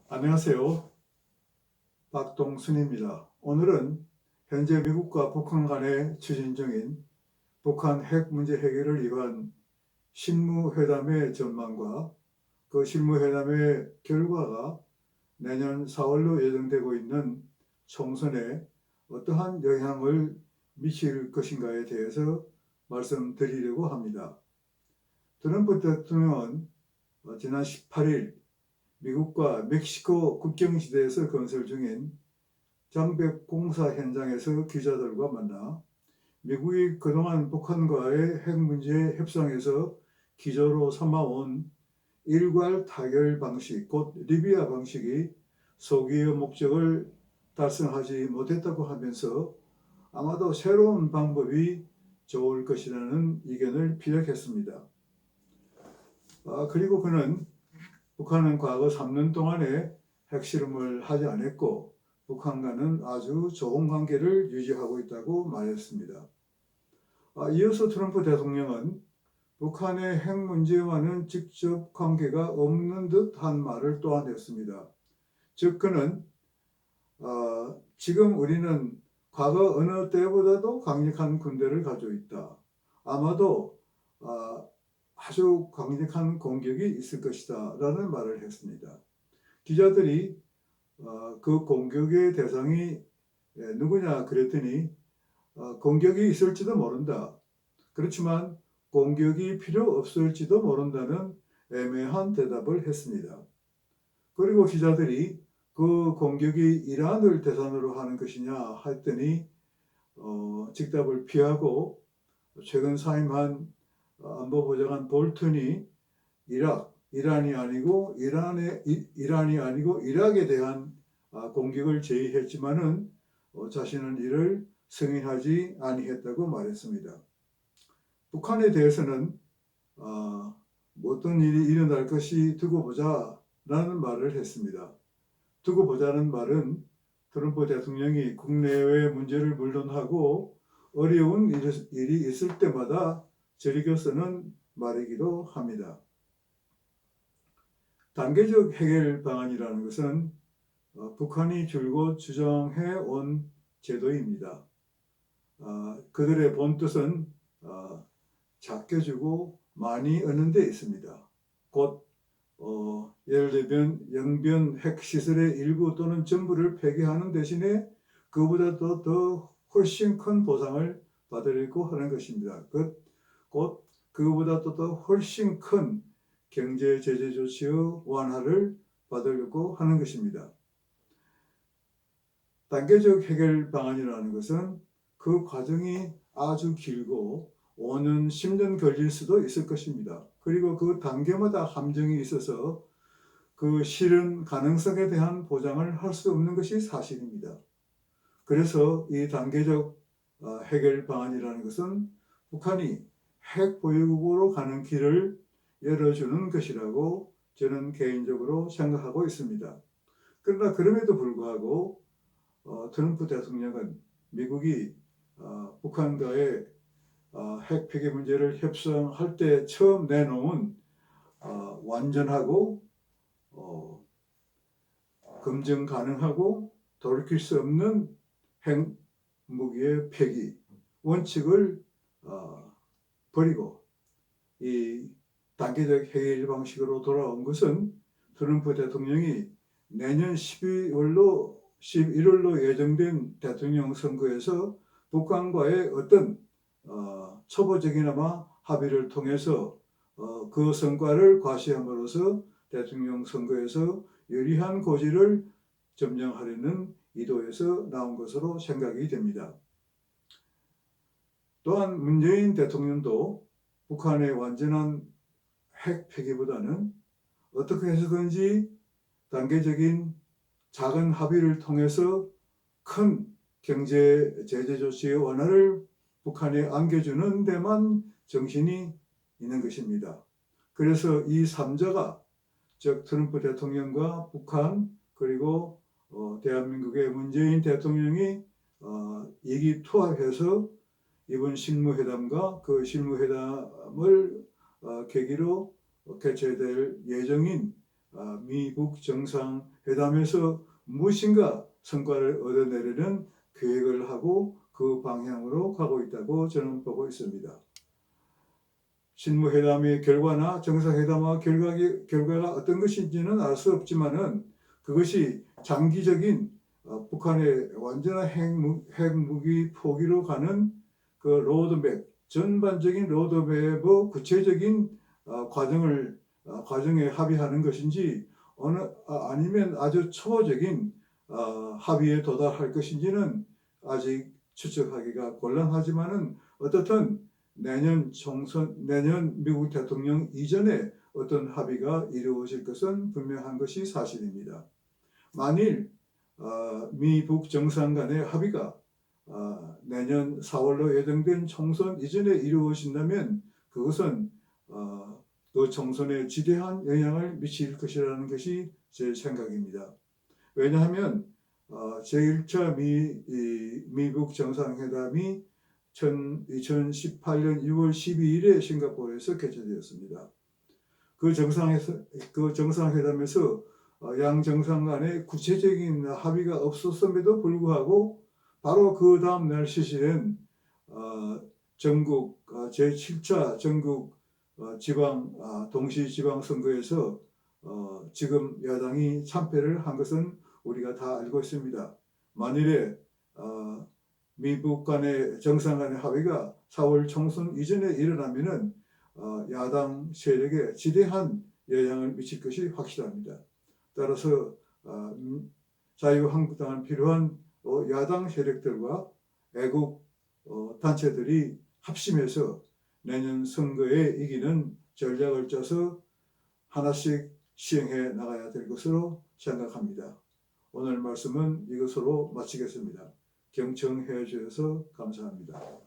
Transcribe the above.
안녕하세요. 박동순입니다. 오늘은 현재 미국과 북한 간에 추진 중인 북한 핵 문제 해결을 위한 실무회담의 전망과 그 실무회담의 결과가 내년 4월로 예정되고 있는 총선에 어떠한 영향을 미칠 것인가에 대해서 말씀드리려고 합니다. 트럼프 대통령은 지난 18일 미국과 멕시코 국경지대에서 건설 중인 장벽 공사 현장에서 기자들과 만나 미국이 그동안 북한과의 핵 문제 협상에서 기조로 삼아온 일괄 타결 방식, 곧 리비아 방식이 소기의 목적을 달성하지 못했다고 하면서 아마도 새로운 방법이 좋을 것이라는 의견을 피력했습니다. 그리고 그는 북한은 과거 3년 동안에 핵실험을 하지 않았고 북한과는 아주 좋은 관계를 유지하고 있다고 말했습니다. 이어서 트럼프 대통령은 북한의 핵 문제와는 직접 관계가 없는 듯한 말을 또한 했습니다. 즉 그는 지금 우리는 과거 어느 때보다도 강력한 군대를 가지고 있다. 아마도 아주 강력한 공격이 있을 것이다 라는 말을 했습니다. 기자들이 그 공격의 대상이 누구냐 그랬더니 공격이 있을지도 모른다. 그렇지만 공격이 필요 없을지도 모른다는 애매한 대답을 했습니다. 그리고 기자들이 그 공격이 이란을 대상으로 하는 것이냐 했더니 직답을 피하고 최근 사임한 안보보좌관 볼튼이 이란이 아니고 이락에 대한 공격을 제의했지만은 자신은 이를 승인하지 아니했다고 말했습니다. 북한에 대해서는 어떤 일이 일어날 것이 두고 보자라는 말을 했습니다. 두고 보자는 말은 트럼프 대통령이 국내외 문제를 물론하고 어려운 일이 있을 때마다 즐겨 쓰는 말이기도 합니다. 단계적 해결 방안이라는 것은 북한이 줄곧 주장해 온 제도입니다. 그들의 본뜻은 작게 주고 많이 얻는 데 있습니다. 곧 예를 들면 영변 핵시설의 일부 또는 전부를 폐기하는 대신에 그보다 더 훨씬 큰 보상을 받으려고 하는 것입니다. 곧 그보다 더 훨씬 큰 경제 제재 조치의 완화를 받으려고 하는 것입니다. 단계적 해결 방안이라는 것은 그 과정이 아주 길고 5년, 10년 걸릴 수도 있을 것입니다. 그리고 그 단계마다 함정이 있어서 그 실현 가능성에 대한 보장을 할 수 없는 것이 사실입니다. 그래서 이 단계적 해결 방안이라는 것은 북한이 핵 보유국으로 가는 길을 열어주는 것이라고 저는 개인적으로 생각하고 있습니다. 그러나 그럼에도 불구하고 트럼프 대통령은 미국이 북한과의 핵 폐기 문제를 협상할 때 처음 내놓은 완전하고 검증 가능하고 돌이킬 수 없는 핵무기의 폐기 원칙을 버리고 이 단계적 해결 방식으로 돌아온 것은 트럼프 대통령이 내년 11월로 예정된 대통령 선거에서 북한과의 어떤 초보적이나마 합의를 통해서 그 성과를 과시함으로써 대통령 선거에서 유리한 고지를 점령하려는 의도에서 나온 것으로 생각이 됩니다. 또한 문재인 대통령도 북한의 완전한 핵 폐기보다는 어떻게 해서든지 단계적인 작은 합의를 통해서 큰 경제 제재 조치의 완화를 북한에 안겨주는 데만 정신이 있는 것입니다. 그래서 이 3자가 즉 트럼프 대통령과 북한 그리고 대한민국의 문재인 대통령이 의기투합해서 이번 실무회담과 그 실무회담을 계기로 개최될 예정인 미북 정상회담에서 무엇인가 성과를 얻어내려는 계획을 하고 그 방향으로 가고 있다고 저는 보고 있습니다. 실무회담의 결과나 정상회담의 결과가 어떤 것인지는 알 수 없지만은 그것이 장기적인 북한의 완전한 핵무기 포기로 가는 그 로드맵, 전반적인 로드맵의 구체적인 과정에 합의하는 것인지 아니면 아주 초보적인 합의에 도달할 것인지는 아직 추측하기가 곤란하지만은 어떻든 내년 미국 대통령 이전에 어떤 합의가 이루어질 것은 분명한 것이 사실입니다. 만일 미북 정상 간의 합의가 내년 4월로 예정된 총선 이전에 이루어진다면 그것은 그 총선에 지대한 영향을 미칠 것이라는 것이 제 생각입니다. 왜냐하면 제1차 미북 정상회담이 2018년 6월 12일에 싱가포르에서 개최되었습니다. 그 정상회담에서 양 정상 간에 구체적인 합의가 없었음에도 불구하고 바로 그 다음 날 실시된 전국 제7차 전국 동시지방선거에서 지금 야당이 참패를 한 것은 우리가 다 알고 있습니다. 만일에 미북 간의 정상 간의 합의가 4월 총선 이전에 일어나면은 야당 세력에 지대한 영향을 미칠 것이 확실합니다. 따라서 자유한국당은 필요한 야당 세력들과 애국 단체들이 합심해서 내년 선거에 이기는 전략을 짜서 하나씩 시행해 나가야 될 것으로 생각합니다. 오늘 말씀은 이것으로 마치겠습니다. 경청해 주셔서 감사합니다.